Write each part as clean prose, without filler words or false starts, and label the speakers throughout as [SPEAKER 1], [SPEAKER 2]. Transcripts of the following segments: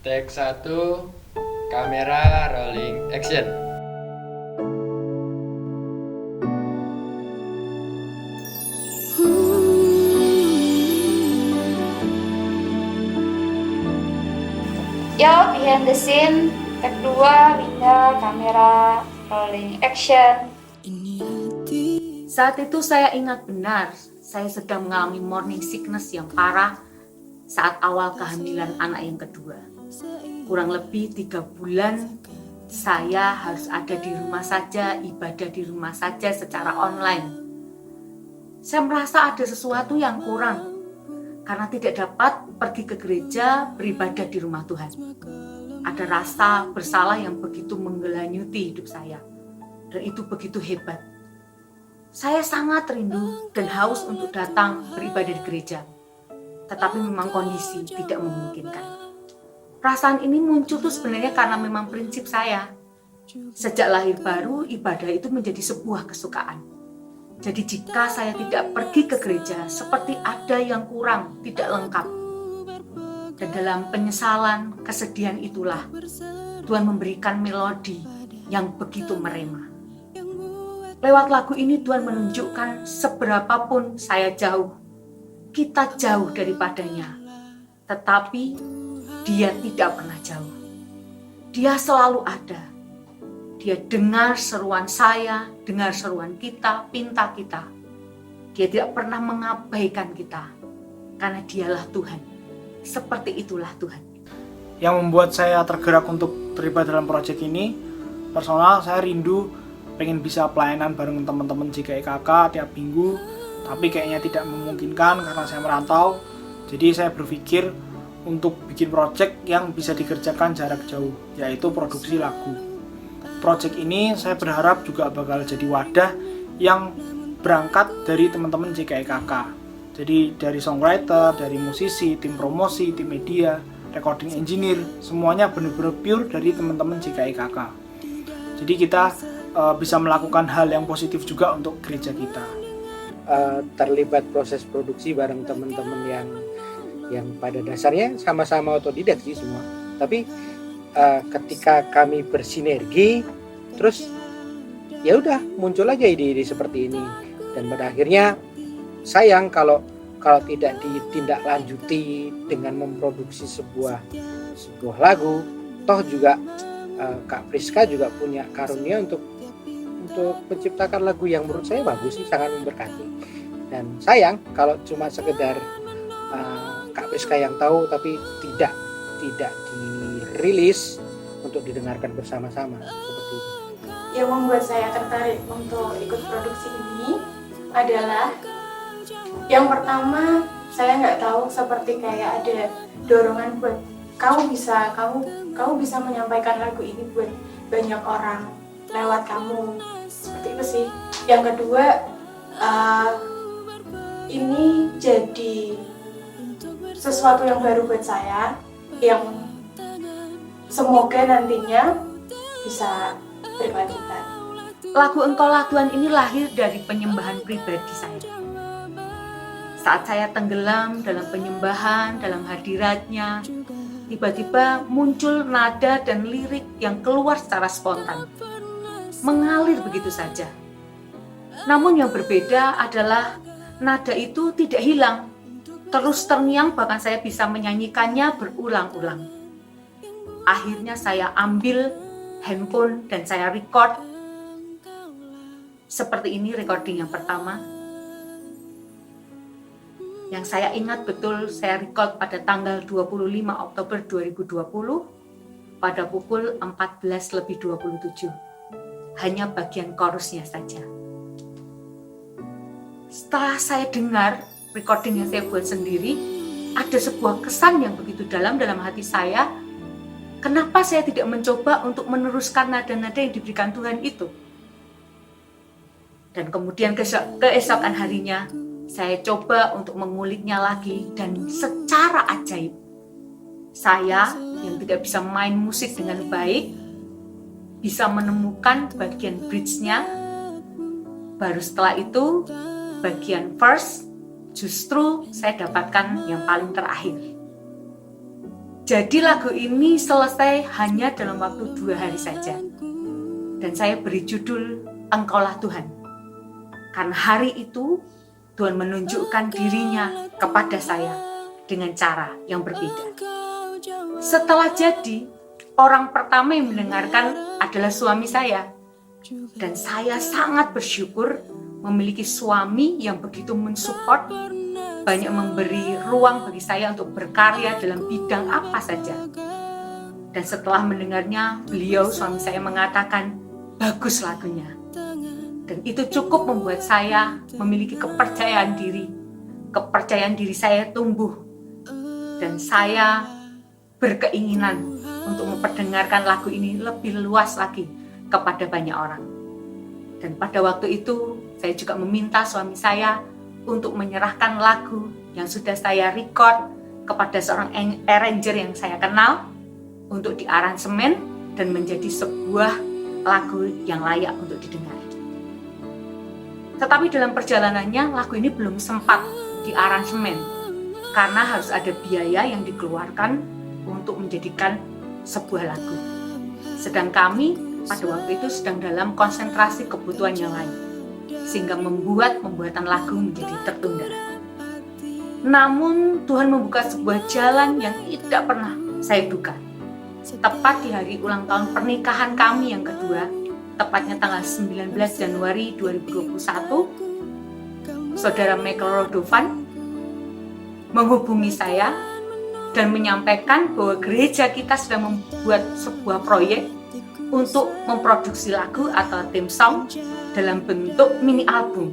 [SPEAKER 1] Take 1, kamera rolling action.
[SPEAKER 2] Yo, behind the scene. Kedua, Winda, kamera rolling action.
[SPEAKER 3] Saat itu saya ingat benar, saya sedang mengalami morning sickness yang parah saat awal kehamilan anak yang kedua. Kurang lebih 3 bulan saya harus ada di rumah saja, ibadah di rumah saja secara online. Saya merasa ada sesuatu yang kurang karena tidak dapat pergi ke gereja beribadah di rumah Tuhan. Ada rasa bersalah yang begitu menggelanyuti hidup saya, dan itu begitu hebat. Saya sangat rindu dan haus untuk datang beribadah di gereja, tetapi memang kondisi tidak memungkinkan. Perasaan ini muncul tuh sebenarnya karena memang prinsip saya. Sejak lahir baru, ibadah itu menjadi sebuah kesukaan. Jadi jika saya tidak pergi ke gereja, seperti ada yang kurang, tidak lengkap. Dan dalam penyesalan, kesedihan itulah Tuhan memberikan melodi yang begitu merema. Lewat lagu ini Tuhan menunjukkan seberapapun saya jauh, kita jauh daripadanya, tetapi Dia tidak pernah jauh. Dia selalu ada. Dia dengar seruan saya, dengar seruan kita, pinta kita. Dia tidak pernah mengabaikan kita, karena Dialah Tuhan. Seperti itulah Tuhan.
[SPEAKER 4] Yang membuat saya tergerak untuk terlibat dalam proyek ini, personal saya rindu pengen bisa pelayanan bareng teman-teman JKIKK tiap minggu, tapi kayaknya tidak memungkinkan karena saya merantau. Jadi saya berpikir untuk bikin proyek yang bisa dikerjakan jarak jauh, yaitu produksi lagu. Proyek ini saya berharap juga bakal jadi wadah yang berangkat dari teman-teman JKIKK. Jadi dari songwriter, dari musisi, tim promosi, tim media, recording engineer, semuanya benar-benar pure dari teman-teman JKIKK. Jadi kita bisa melakukan hal yang positif juga untuk gereja kita.
[SPEAKER 5] Terlibat proses produksi bareng teman-teman yang pada dasarnya sama-sama otodidak sih semua. Tapi ketika kami bersinergi, terus ya udah muncul aja ide-ide seperti ini. Dan pada akhirnya sayang kalau tidak ditindaklanjuti dengan memproduksi sebuah lagu. Toh juga Kak Priska juga punya karunia untuk menciptakan lagu yang menurut saya bagus sih, sangat memberkati. Dan sayang kalau cuma sekedar Kak Priska yang tahu tapi tidak dirilis untuk didengarkan bersama-sama seperti itu.
[SPEAKER 6] Yang membuat saya tertarik untuk ikut produksi ini adalah yang pertama, saya nggak tahu seperti kayak ada dorongan buat kamu bisa menyampaikan lagu ini buat banyak orang lewat kamu, seperti itu sih. Yang kedua, ini jadi sesuatu yang baru buat saya, yang semoga nantinya bisa berkelanjutan.
[SPEAKER 3] Lagu Engkaulah Tuhan ini lahir dari penyembahan pribadi saya. Saat saya tenggelam dalam penyembahan, dalam hadiratnya, tiba-tiba muncul nada dan lirik yang keluar secara spontan, mengalir begitu saja. Namun yang berbeda adalah nada itu tidak hilang, terus terngiang, bahkan saya bisa menyanyikannya berulang-ulang. Akhirnya saya ambil handphone dan saya record. Seperti ini recording yang pertama. Yang saya ingat betul, saya record pada tanggal 25 Oktober 2020 pada pukul 14:27. Hanya bagian chorusnya saja. Setelah saya dengar recording yang saya buat sendiri, ada sebuah kesan yang begitu dalam hati saya. Kenapa saya tidak mencoba untuk meneruskan nada-nada yang diberikan Tuhan itu? Dan kemudian keesokan harinya, saya coba untuk menguliknya lagi, dan secara ajaib, saya yang tidak bisa main musik dengan baik, bisa menemukan bagian bridge-nya. Baru setelah itu, bagian verse, justru saya dapatkan yang paling terakhir. Jadi lagu ini selesai hanya dalam waktu 2 hari saja. Dan saya beri judul Engkaulah Tuhan. Karena hari itu Tuhan menunjukkan dirinya kepada saya dengan cara yang berbeda. Setelah jadi, orang pertama yang mendengarkan adalah suami saya. Dan saya sangat bersyukur memiliki suami yang begitu mensupport, banyak memberi ruang bagi saya untuk berkarya dalam bidang apa saja. Dan setelah mendengarnya, suami saya mengatakan, bagus lagunya. Dan itu cukup membuat saya memiliki kepercayaan diri. Kepercayaan diri saya tumbuh. Dan saya berkeinginan untuk memperdengarkan lagu ini lebih luas lagi kepada banyak orang. Dan pada waktu itu, saya juga meminta suami saya untuk menyerahkan lagu yang sudah saya record kepada seorang arranger yang saya kenal untuk diaransemen dan menjadi sebuah lagu yang layak untuk didengar. Tetapi dalam perjalanannya lagu ini belum sempat diaransemen karena harus ada biaya yang dikeluarkan untuk menjadikan sebuah lagu. Sedang kami pada waktu itu sedang dalam konsentrasi kebutuhan yang lain, sehingga membuat pembuatan lagu menjadi tertunda. Namun Tuhan membuka sebuah jalan yang tidak pernah saya duga. Tepat di hari ulang tahun pernikahan kami yang kedua, tepatnya tanggal 19 Januari 2021, Saudara Michael Rodovan menghubungi saya dan menyampaikan bahwa gereja kita sedang membuat sebuah proyek untuk memproduksi lagu atau theme song dalam bentuk mini album.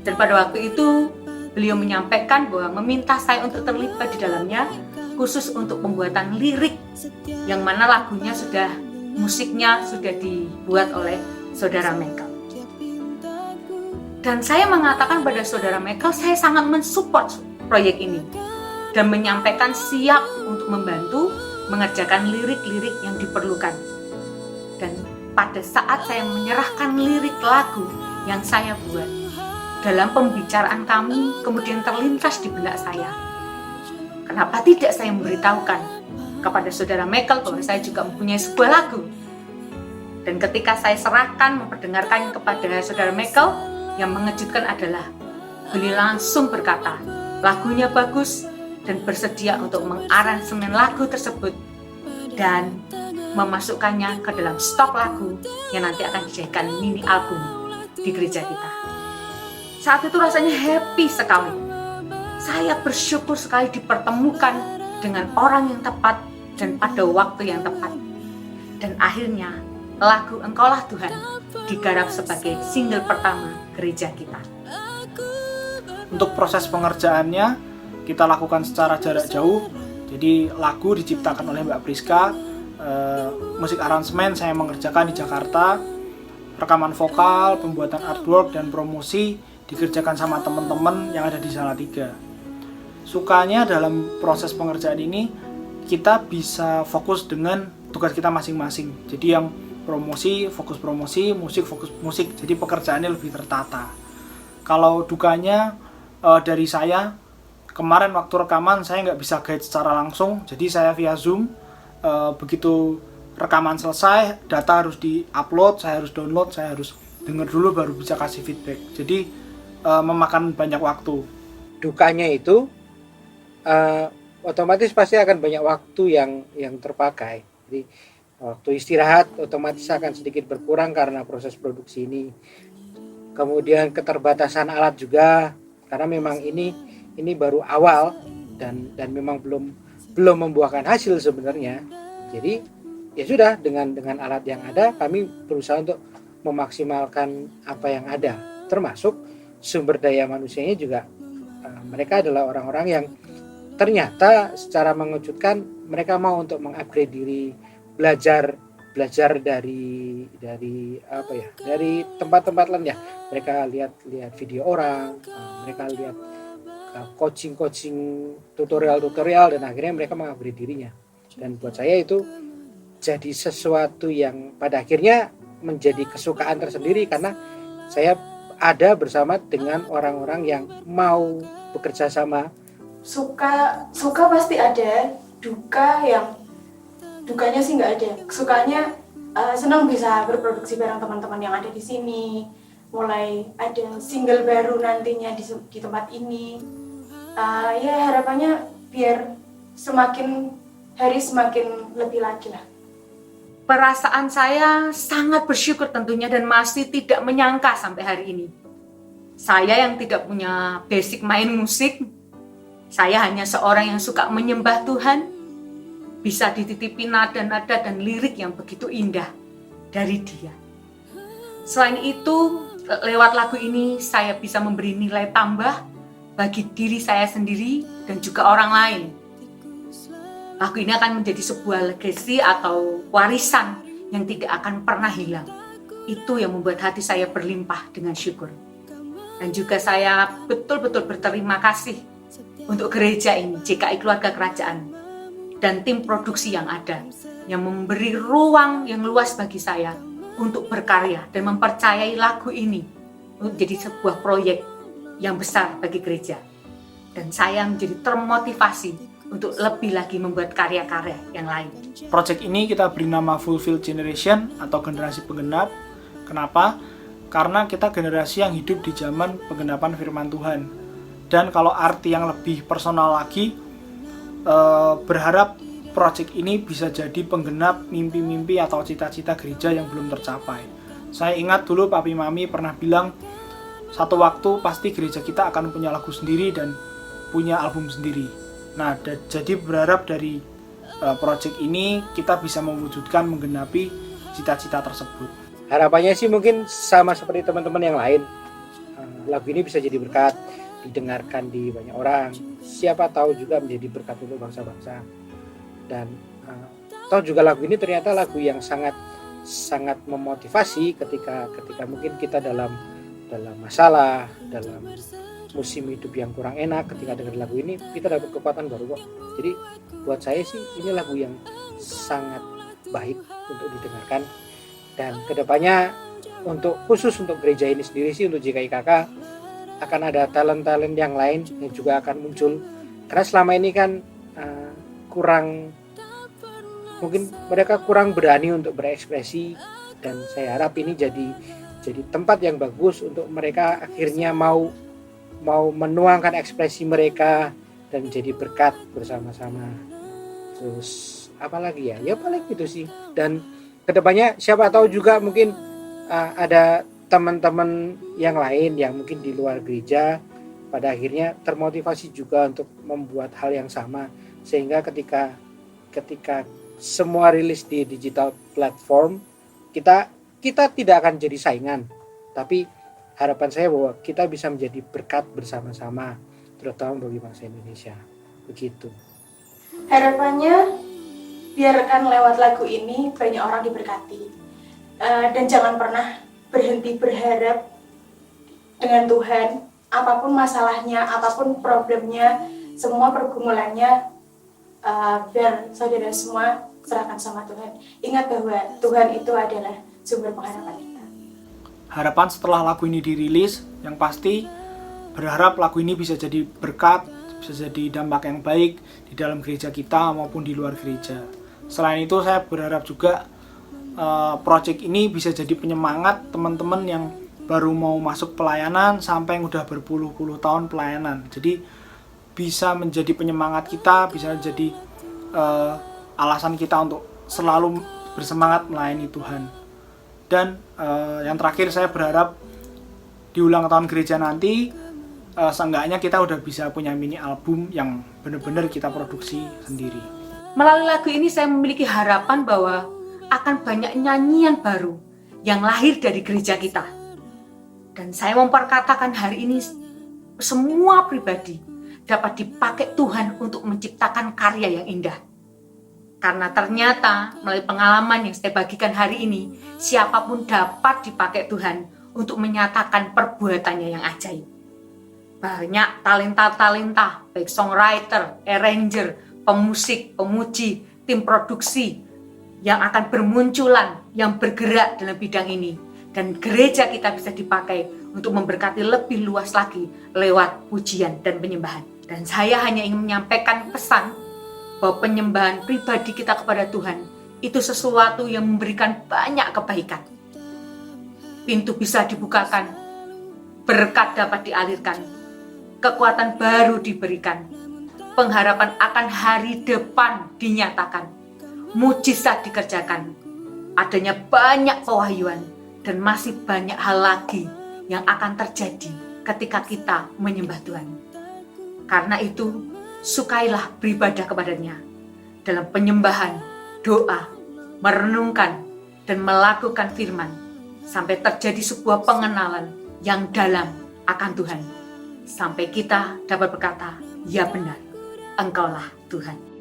[SPEAKER 3] Dan pada waktu itu beliau menyampaikan bahwa meminta saya untuk terlibat di dalamnya, khusus untuk pembuatan lirik, yang mana lagunya musiknya sudah dibuat oleh Saudara Michael. Dan saya mengatakan pada Saudara Michael, saya sangat mensupport proyek ini dan menyampaikan siap untuk membantu mengerjakan lirik-lirik yang diperlukan. Dan pada saat saya menyerahkan lirik lagu yang saya buat, dalam pembicaraan kami kemudian terlintas di benak saya, kenapa tidak saya memberitahukan kepada Saudara Michael bahwa saya juga mempunyai sebuah lagu. Dan ketika saya serahkan memperdengarkan kepada Saudara Michael, yang mengejutkan adalah beliau langsung berkata, lagunya bagus dan bersedia untuk mengaransemen lagu tersebut dan memasukkannya ke dalam stok lagu yang nanti akan dijadikan mini album di gereja kita. Saat itu rasanya happy sekali. Saya bersyukur sekali dipertemukan dengan orang yang tepat dan pada waktu yang tepat. Dan akhirnya lagu Engkaulah Tuhan digarap sebagai single pertama gereja kita.
[SPEAKER 4] Untuk proses pengerjaannya kita lakukan secara jarak jauh. Jadi lagu diciptakan oleh Mbak Priska, musik aransemen saya mengerjakan di Jakarta, rekaman vokal, pembuatan artwork dan promosi dikerjakan sama teman-teman yang ada di Salatiga. Sukanya dalam proses pengerjaan ini kita bisa fokus dengan tugas kita masing-masing. Jadi yang promosi, fokus promosi, musik, fokus musik. Jadi pekerjaannya lebih tertata. Kalau dukanya dari saya, kemarin waktu rekaman saya nggak bisa guide secara langsung. Jadi saya via Zoom, begitu rekaman selesai, data harus di-upload, saya harus download, saya harus dengar dulu baru bisa kasih feedback. Jadi memakan banyak waktu.
[SPEAKER 5] Dukanya itu otomatis pasti akan banyak waktu yang terpakai. Jadi waktu istirahat otomatis akan sedikit berkurang karena proses produksi ini. Kemudian keterbatasan alat juga, karena memang ini baru awal dan memang belum membuahkan hasil sebenarnya. Jadi ya sudah, dengan alat yang ada kami berusaha untuk memaksimalkan apa yang ada, termasuk sumber daya manusianya juga. Mereka adalah orang-orang yang ternyata secara mengejutkan mereka mau untuk mengupgrade diri, belajar dari tempat-tempat lain ya. Mereka lihat video orang, mereka lihat coaching tutorial dan akhirnya mereka mengupgrade dirinya. Dan buat saya itu jadi sesuatu yang pada akhirnya menjadi kesukaan tersendiri, karena saya ada bersama dengan orang-orang yang mau bekerja sama.
[SPEAKER 6] Suka pasti ada, dukanya sih nggak ada. Sukanya senang bisa berproduksi bareng teman-teman yang ada di sini. Mulai ada single baru nantinya di tempat ini. Ya harapannya biar semakin hari semakin lebih lagi lah.
[SPEAKER 3] Perasaan saya sangat bersyukur tentunya dan masih tidak menyangka sampai hari ini. Saya yang tidak punya basic main musik, saya hanya seorang yang suka menyembah Tuhan, bisa dititipi nada-nada dan lirik yang begitu indah dari Dia. Selain itu, lewat lagu ini saya bisa memberi nilai tambah bagi diri saya sendiri dan juga orang lain. Lagu ini akan menjadi sebuah legacy atau warisan yang tidak akan pernah hilang. Itu yang membuat hati saya berlimpah dengan syukur. Dan juga saya betul-betul berterima kasih untuk gereja ini, GKI Keluarga Kerajaan, dan tim produksi yang ada, yang memberi ruang yang luas bagi saya untuk berkarya dan mempercayai lagu ini untuk jadi sebuah proyek yang besar bagi gereja. Dan saya menjadi termotivasi untuk lebih lagi membuat karya-karya yang lain.
[SPEAKER 4] Project ini kita beri nama Fulfilled Generation atau generasi penggenap. Kenapa? Karena kita generasi yang hidup di zaman penggenapan firman Tuhan. Dan kalau arti yang lebih personal lagi, berharap project ini bisa jadi penggenap mimpi-mimpi atau cita-cita gereja yang belum tercapai. Saya ingat dulu Papi Mami pernah bilang, satu waktu pasti gereja kita akan punya lagu sendiri dan punya album sendiri. Nah, jadi berharap dari project ini kita bisa mewujudkan, menggenapi cita-cita tersebut.
[SPEAKER 5] Harapannya sih mungkin sama seperti teman-teman yang lain. Lagu ini bisa jadi berkat, didengarkan di banyak orang. Siapa tahu juga menjadi berkat untuk bangsa-bangsa. Dan tahu juga lagu ini ternyata lagu yang sangat memotivasi ketika mungkin kita dalam masalah, dalam musim hidup yang kurang enak. Ketika dengar lagu ini kita dapat kekuatan baru kok. Jadi buat saya sih ini lagu yang sangat baik untuk didengarkan. Dan kedepannya khusus untuk gereja ini sendiri sih, untuk GKIKK akan ada talent-talent yang lain yang juga akan muncul. Karena selama ini kan mungkin mereka kurang berani untuk berekspresi, dan saya harap ini jadi tempat yang bagus untuk mereka akhirnya mau menuangkan ekspresi mereka dan menjadi berkat bersama-sama. Terus apalagi ya paling itu sih. Dan kedepannya siapa tahu juga mungkin ada teman-teman yang lain yang mungkin di luar gereja pada akhirnya termotivasi juga untuk membuat hal yang sama, sehingga ketika semua rilis di digital platform, kita tidak akan jadi saingan, tapi harapan saya bahwa kita bisa menjadi berkat bersama-sama, terutama bagi bangsa Indonesia. Begitu.
[SPEAKER 6] Harapannya biarkan lewat lagu ini banyak orang diberkati, dan jangan pernah berhenti berharap dengan Tuhan. Apapun masalahnya, apapun problemnya, semua pergumulannya, biar saudara semua serahkan sama Tuhan. Ingat bahwa Tuhan itu adalah sumber pengharapan kita.
[SPEAKER 4] Harapan setelah lagu ini dirilis, yang pasti berharap lagu ini bisa jadi berkat, bisa jadi dampak yang baik di dalam gereja kita maupun di luar gereja. Selain itu saya berharap juga project ini bisa jadi penyemangat teman-teman yang baru mau masuk pelayanan sampai yang udah berpuluh-puluh tahun pelayanan. Jadi bisa menjadi penyemangat kita, bisa jadi alasan kita untuk selalu bersemangat melayani Tuhan. Dan yang terakhir saya berharap di ulang tahun gereja nanti seenggaknya kita udah bisa punya mini album yang benar-benar kita produksi sendiri.
[SPEAKER 3] Melalui lagu ini saya memiliki harapan bahwa akan banyak nyanyian baru yang lahir dari gereja kita. Dan saya memperkatakan hari ini semua pribadi dapat dipakai Tuhan untuk menciptakan karya yang indah. Karena ternyata melalui pengalaman yang saya bagikan hari ini, siapapun dapat dipakai Tuhan untuk menyatakan perbuatannya yang ajaib. Banyak talenta-talenta, baik songwriter, arranger, pemusik, pemuji, tim produksi yang akan bermunculan, yang bergerak dalam bidang ini. Dan gereja kita bisa dipakai untuk memberkati lebih luas lagi lewat pujian dan penyembahan. Dan saya hanya ingin menyampaikan pesan bahwa penyembahan pribadi kita kepada Tuhan itu sesuatu yang memberikan banyak kebaikan. Pintu bisa dibukakan, berkat dapat dialirkan, kekuatan baru diberikan, pengharapan akan hari depan dinyatakan, mujizat dikerjakan, adanya banyak pewahyuan, dan masih banyak hal lagi yang akan terjadi ketika kita menyembah Tuhan. Karena itu, sukailah beribadah kepadanya dalam penyembahan, doa, merenungkan, dan melakukan firman, sampai terjadi sebuah pengenalan yang dalam akan Tuhan. Sampai kita dapat berkata, ya benar, Engkaulah Tuhan.